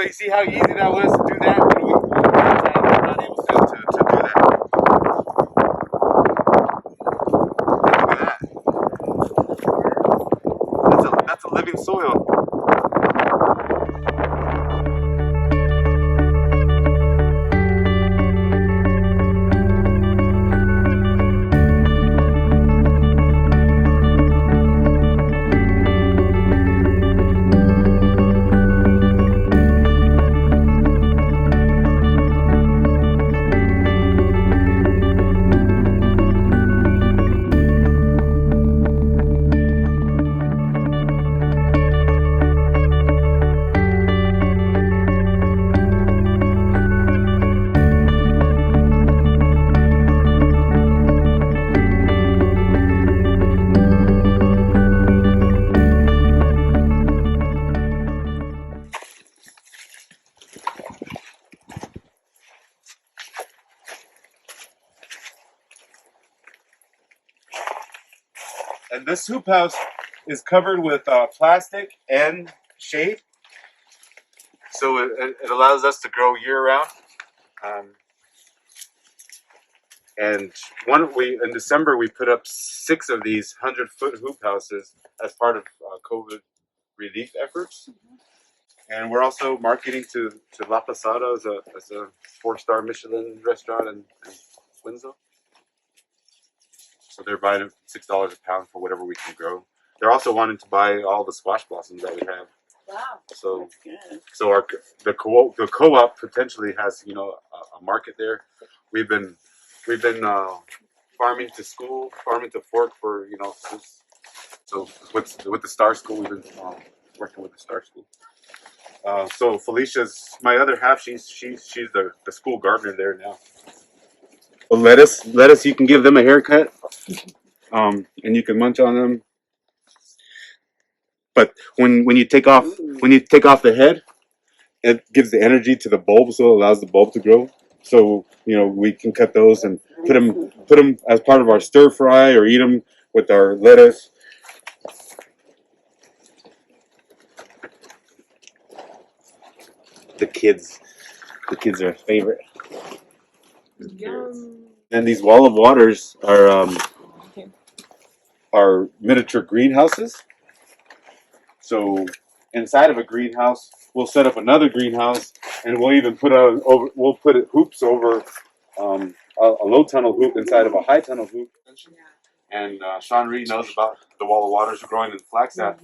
you see how easy that was to do that? You know, we're not able to do that. Look at that. That's a living soil. And this hoop house is covered with plastic and shade, so it allows us to grow year round. And in December we put up 6 of these 100-foot hoop houses as part of COVID relief efforts. And we're also marketing to La Posada as a 4-star Michelin restaurant in Winslow. So they're buying $6 a pound for whatever we can grow. They're also wanting to buy all the squash blossoms that we have. Wow. So that's good. So the co-op potentially has, you know, a market there. We've been farming to school, farming to fork for, you know, so with the Star School, we've been working with the Star School. So Felicia's my other half. She's the school gardener there now. Well, lettuce. You can give them a haircut, and you can munch on them. But when you take off the head, it gives the energy to the bulb, so it allows the bulb to grow. So, you know, we can cut those and put them as part of our stir fry, or eat them with our lettuce. The kids are a favorite. Yum. And these wall of waters are miniature greenhouses. So inside of a greenhouse, we'll set up another greenhouse, and we'll even put hoops over a low tunnel hoop inside of a high tunnel hoop. And Sean Reed knows about the wall of waters growing in Flagstaff.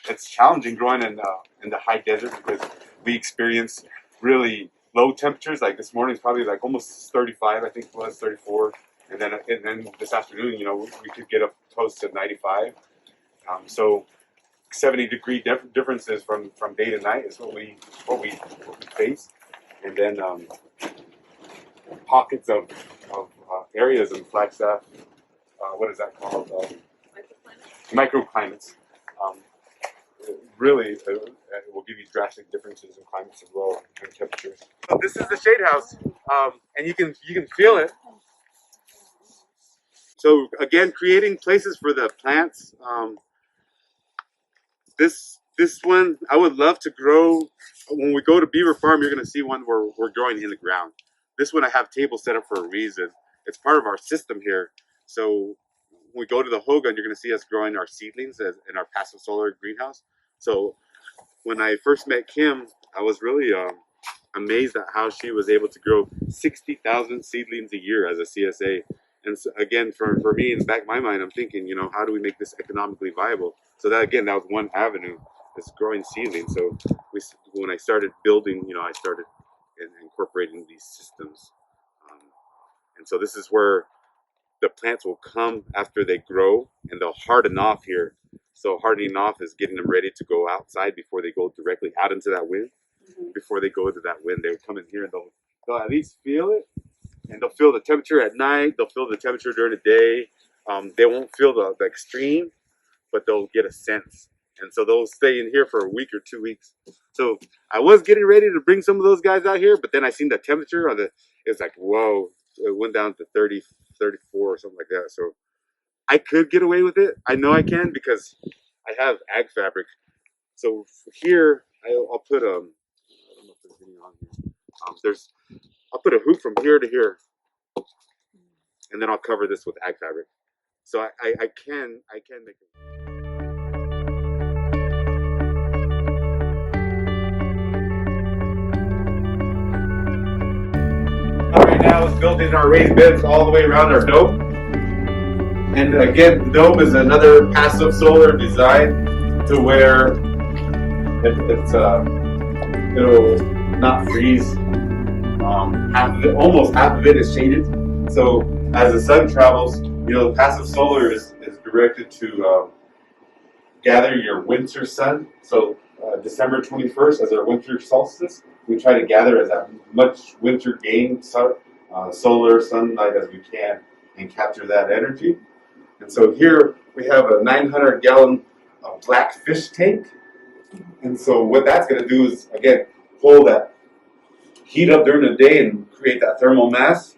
It's challenging growing in the high desert because we experience really low temperatures. Like this morning, it's probably like almost 35, I think it was 34, and then this afternoon, you know, we could get up close to 95. So 70-degree differences from day to night is what we face, and then pockets of areas in Flagstaff. What is that called? Microclimates. Really, it will give you drastic differences in climates as well, and temperatures. So this is the shade house, and you can feel it. So again, creating places for the plants. This one I would love to grow. When we go to Beaver Farm, you're going to see one where we're growing in the ground. This one I have tables set up for a reason. It's part of our system here. So when we go to the Hogan, you're going to see us growing our seedlings in our passive solar greenhouse. So when I first met Kim, I was really amazed at how she was able to grow 60,000 seedlings a year as a CSA. And so, again, for me, in the back of my mind, I'm thinking, you know, how do we make this economically viable? So that was one avenue, is growing seedlings. So when I started building, you know, I started incorporating these systems. And so this is where the plants will come after they grow, and they'll harden off here. So hardening off is getting them ready to go outside before they go directly out into that wind. Before they go into that wind, they'll come in here and they'll at least feel it. And they'll feel the temperature at night. They'll feel the temperature during the day. They won't feel the extreme, but they'll get a sense. And so they'll stay in here for a week or 2 weeks. So I was getting ready to bring some of those guys out here, but then I seen the temperature on it's like, whoa, it went down to 30, 34 or something like that. So I could get away with it. I know I can because I have ag fabric. So here I'll put I don't I'll put a hoop from here to here, and then I'll cover this with ag fabric. So I can make it. Right now is building our raised beds all the way around our dome. And again, the dome is another passive solar design to where it'll not freeze. Almost half of it is shaded. So as the sun travels, the passive solar is directed to gather your winter sun. So December 21st, as our winter solstice, we try to gather as much winter gain solar sunlight as we can and capture that energy. And so here we have a 900-gallon black fish tank. And so what that's going to do is, again, pull that heat up during the day and create that thermal mass.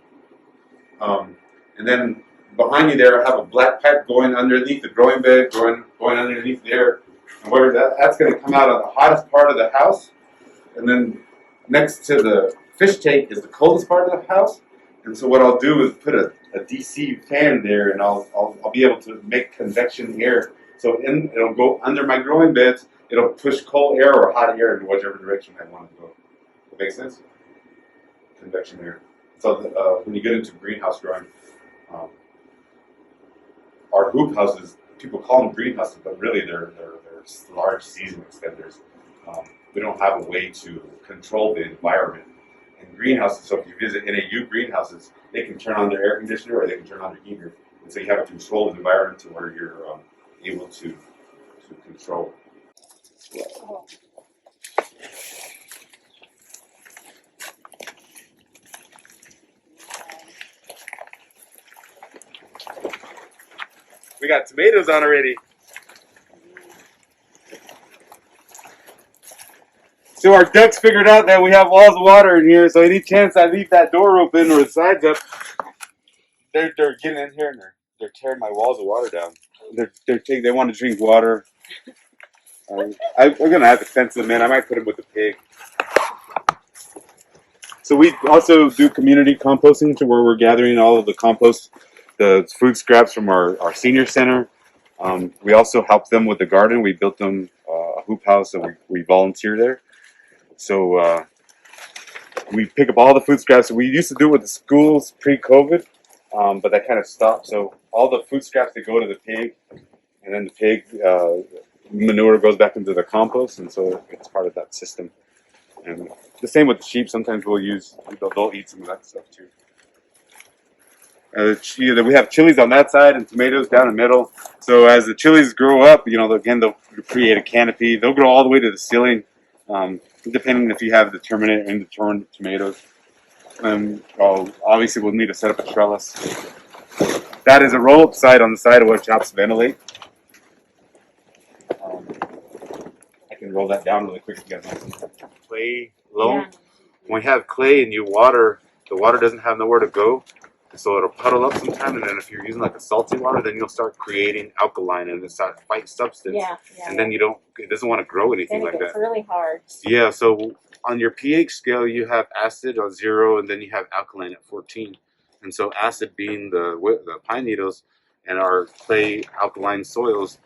And then behind you there, I have a black pipe going underneath the growing bed, going underneath there. And where that's going to come out of the hottest part of the house. And then next to the fish tank is the coldest part of the house. And so what I'll do is put a DC fan there, and I'll be able to make convection air. So it'll go under my growing beds. It'll push cold air or hot air in whichever direction I want to go. That makes sense? Convection air. So when you get into greenhouse growing, our hoop houses, people call them greenhouses, but really they're large season extenders. We don't have a way to control the environment. In greenhouses, so if you visit NAU greenhouses, they can turn on their air conditioner or they can turn on their heater. And so you have a controlled environment to where you're able to control. We got tomatoes on already. So our ducks figured out that we have walls of water in here, so any chance I leave that door open or the sides up, they're getting in here and they're tearing my walls of water down. They want to drink water. We're gonna have to fence them in. I might put them with the pig. So we also do community composting, to where we're gathering all of the compost, the food scraps from our senior center. We also help them with the garden. We built them a hoop house, and we volunteer there. So we pick up all the food scraps. We used to do it with the schools pre-COVID, but that kind of stopped. So all the food scraps, they go to the pig, and then the pig manure goes back into the compost, and so it's part of that system. And the same with the sheep. Sometimes they'll eat some of that stuff too. We have chilies on that side and tomatoes down the middle. So as the chilies grow up, again, they'll create a canopy. They'll grow all the way to the ceiling, depending if you have determinate or indeterminate tomatoes. Obviously, we'll need to set up a trellis. That is a roll-up side on the side of what helps ventilate. I can roll that down really quick if you guys want. Clay loam. Yeah. When we have clay and you water, the water doesn't have nowhere to go. So it'll puddle up sometime, and then if you're using like a salty water, then you'll start creating alkaline and it's that white substance. Yeah. And then it doesn't want to grow anything like that. It's really hard. Yeah, so on your pH scale, you have acid on 0, and then you have alkaline at 14. And so acid being the pine needles and our clay alkaline soils,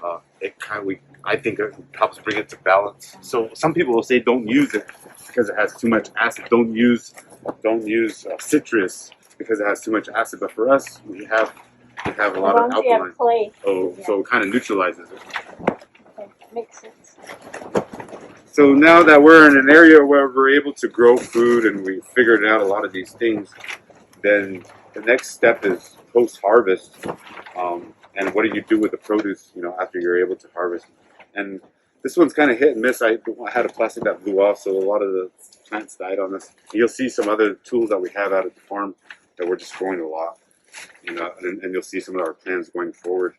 I think it helps bring it to balance. So some people will say don't use it because it has too much acid. Don't use citrus because it has too much acid. But for us, we have a lot of alkaline. Clay. So it kind of neutralizes it. Okay. Makes sense. So now that we're in an area where we're able to grow food and we figured out a lot of these things, then the next step is post-harvest. And what do you do with the produce, after you're able to harvest? And this one's kind of hit and miss. I had a plastic that blew off, so a lot of the plants died on us. You'll see some other tools that we have out at the farm that we're just growing a lot, and you'll see some of our plans going forward.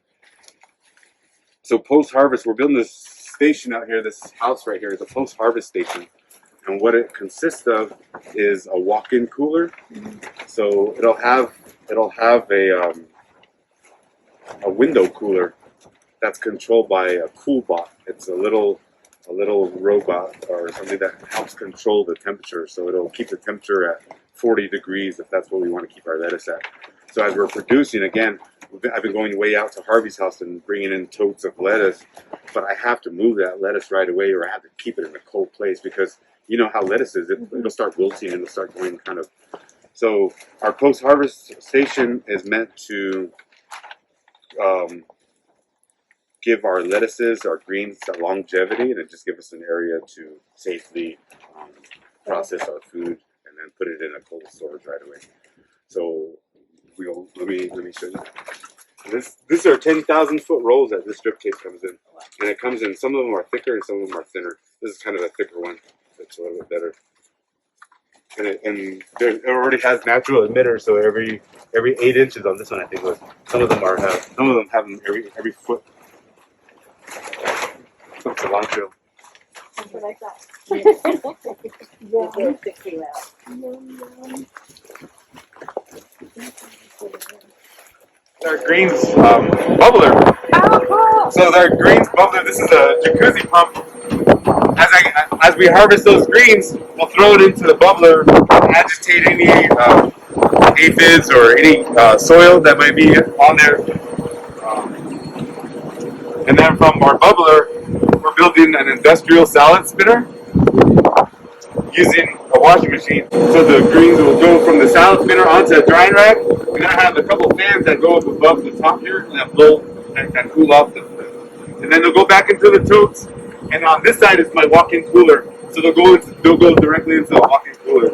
So post-harvest, we're building this station out here, this house right here, the post-harvest station. And what it consists of is a walk-in cooler. So it'll have a window cooler that's controlled by a cool bot. It's a little a little robot or something that helps control the temperature. So it'll keep the temperature at 40 degrees if that's what we want to keep our lettuce at. So as we're producing, again, I've been going way out to Harvey's house and bringing in totes of lettuce, but I have to move that lettuce right away, or I have to keep it in a cold place, because you know how lettuce is, it'll start wilting and it'll start going kind of. So our post-harvest station is meant to give our lettuces, our greens, that longevity, and it just gives us an area to safely process our food and then put it in a cold storage right away. So let me show you. These are 10,000-foot rolls that this drip case comes in, and it comes in. Some of them are thicker and some of them are thinner. This is kind of a thicker one. It's a little bit better. And it already has natural emitters, so every 8 inches on this one, I think it was. Some of them have them every foot. Some cilantro. Something like that. Our greens bubbler. Oh, cool. So our greens bubbler. This is a jacuzzi pump. As we harvest those greens, we'll throw it into the bubbler, agitate any aphids or any soil that might be on there. And then from our bubbler, we're building an industrial salad spinner using a washing machine. So the greens will go from the salad spinner onto a drying rack. And then I have a couple fans that go up above the top here and that blow and cool off and then they'll go back into the totes. And on this side is my walk-in cooler. So they'll go directly into the walk-in cooler.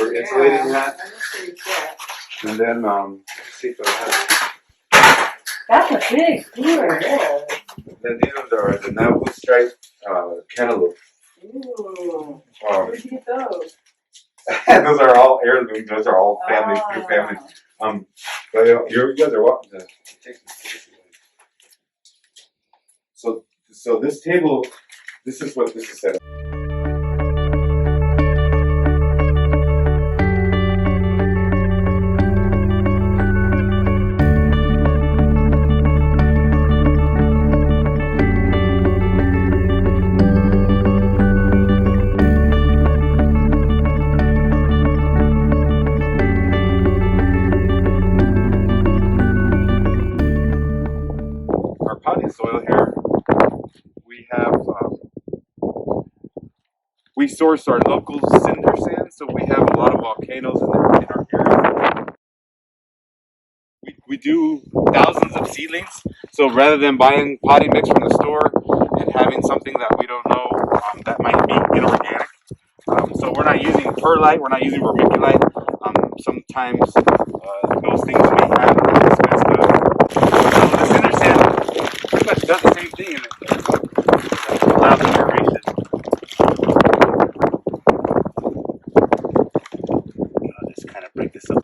We're insulating that. And then let's see if I have. That's a big cooler. Then these ones are the Navajo striped cantaloupe. Ooh. Where'd you get those? Those are all heirloom. Those are all families, through families. But you guys are welcome to take some. So this table, this is what this is set up. Our potting soil here. We source our local cinder sand, so we have a lot of volcanoes in our area. We do thousands of seedlings, so rather than buying potting mix from the store and having something that we don't know that might be inorganic, so we're not using perlite, we're not using vermiculite. Sometimes those things may have expensive. So the cinder sand pretty much does the same thing, and it allows aeration. I'll just kind of break this up.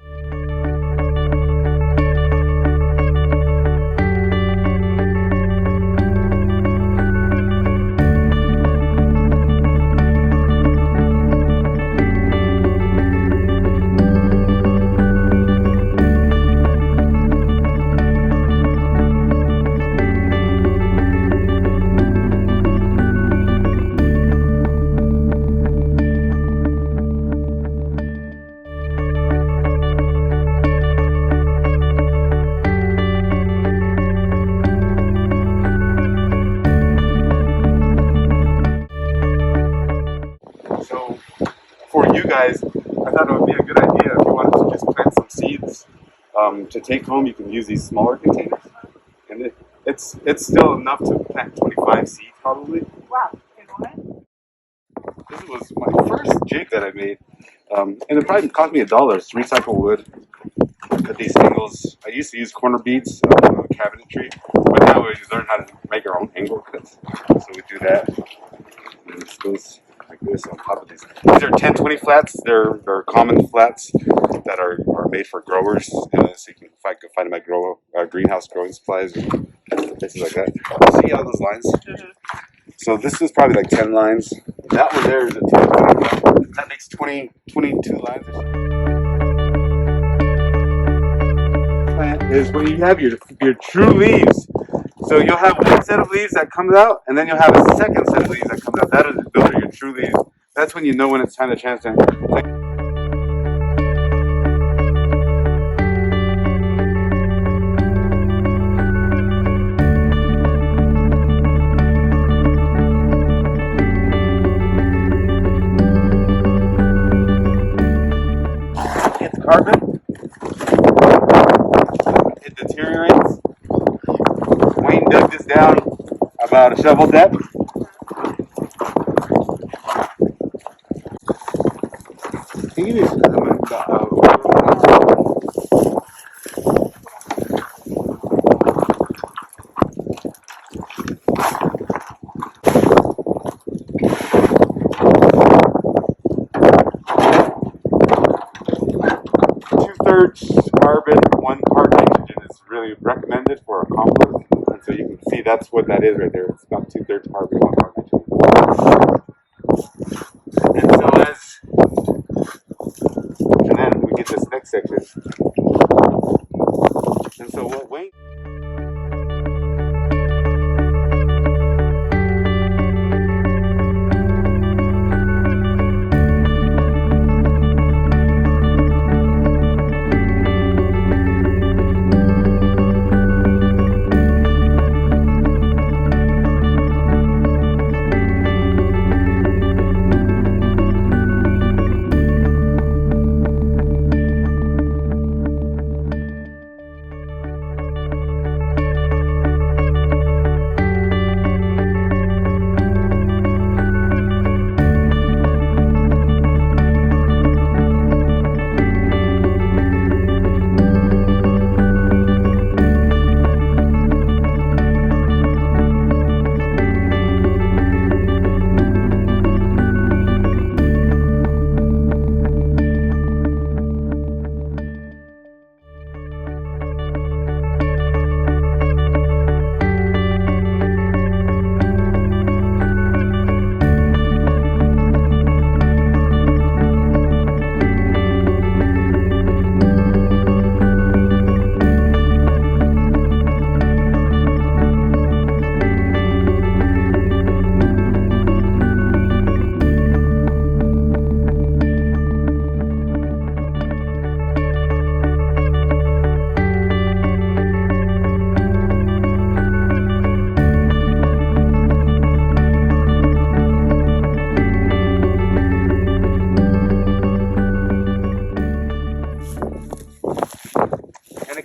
For you guys, I thought it would be a good idea if you wanted to just plant some seeds to take home. You can use these smaller containers, and it's still enough to plant 25 seeds probably. Wow. You know what? This was my first jig that I made, and it probably cost me $1. It's recycled wood. Cut these angles. I used to use corner beads cabinetry, but now we learn how to make our own angle cuts. So we do that, and this goes like this on top of these. These are 1020 flats. They're common flats that are made for growers. So you can find them at greenhouse growing supplies or places like that. See all those lines? Mm-hmm. So this is probably like 10 lines. That one there is a 1020. That makes 22 lines or something. Plant is where you have your true leaves. So you'll have one set of leaves that comes out, and then you'll have a second set of leaves that comes out. Those are your true leaves. That's when you know when it's time to transplant. It's carbon. It deteriorates. Wayne dug this down about a shovel depth. Two-thirds carbon, 1 part nitrogen is really recommended for a compost. And so you can see that's what that is right there. It's about 2/3 carbon, 1 part nitrogen. And then we get this next section. And so what Wayne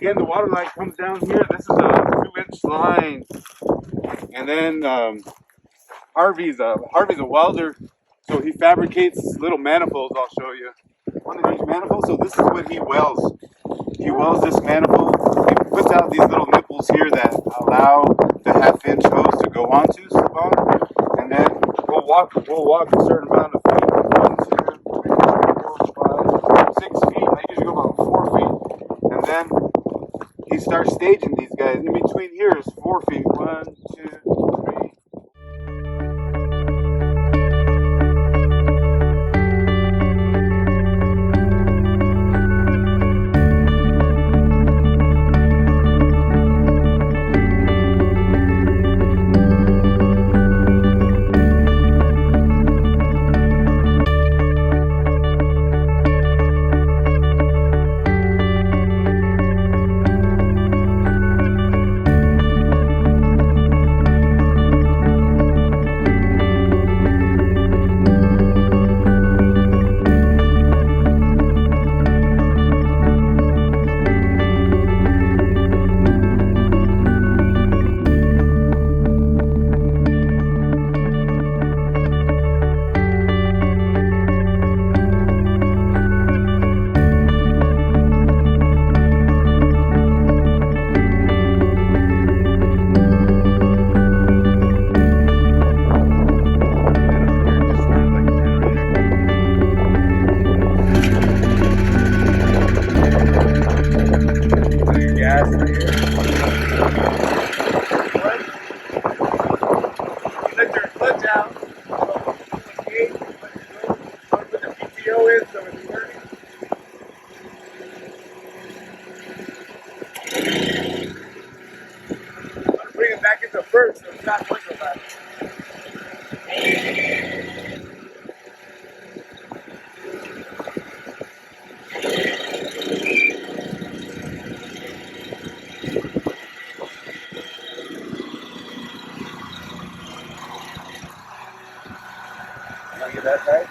again, the water line comes down here. This is a 2-inch line. And then Harvey's a welder, so he fabricates little manifolds. I'll show you one of these manifolds. So this is what he welds. He welds this manifold. He puts out these little nipples here that allow the 1/2-inch hose to go onto the bottom. And then we'll walk a certain amount of feet. 1, 2, 3, 4, 5, 6 feet. I usually go about 4 feet. And then he starts staging these guys. In between here is 4 feet. 1, 2, 3. so it's not going so fast. Want to get that side?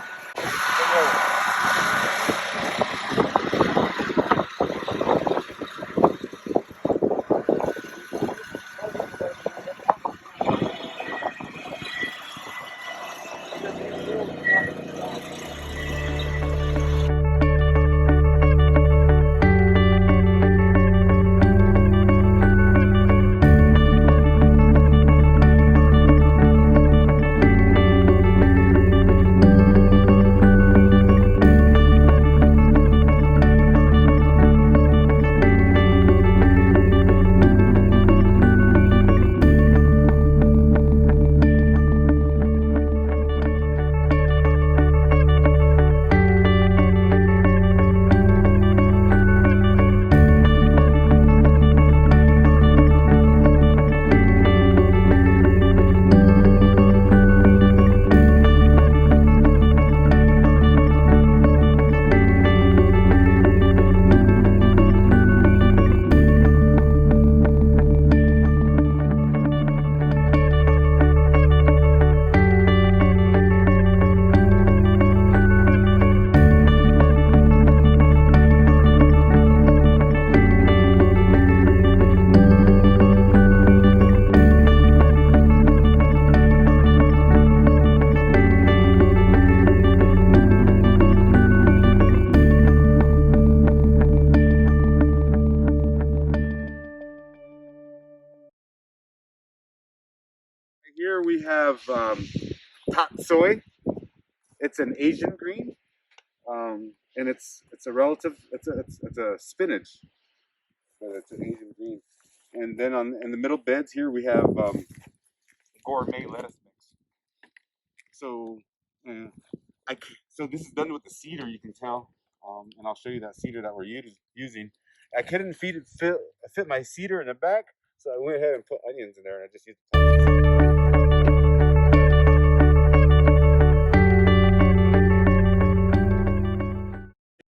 Here we have top soy. It's an Asian green, and it's a relative. It's a spinach, but it's an Asian green. And then on in the middle beds here we have gourmet lettuce mix. So so this is done with the cedar. You can tell, and I'll show you that cedar that we're using. I couldn't fit my cedar in the back, so I went ahead and put onions in there, and I just used.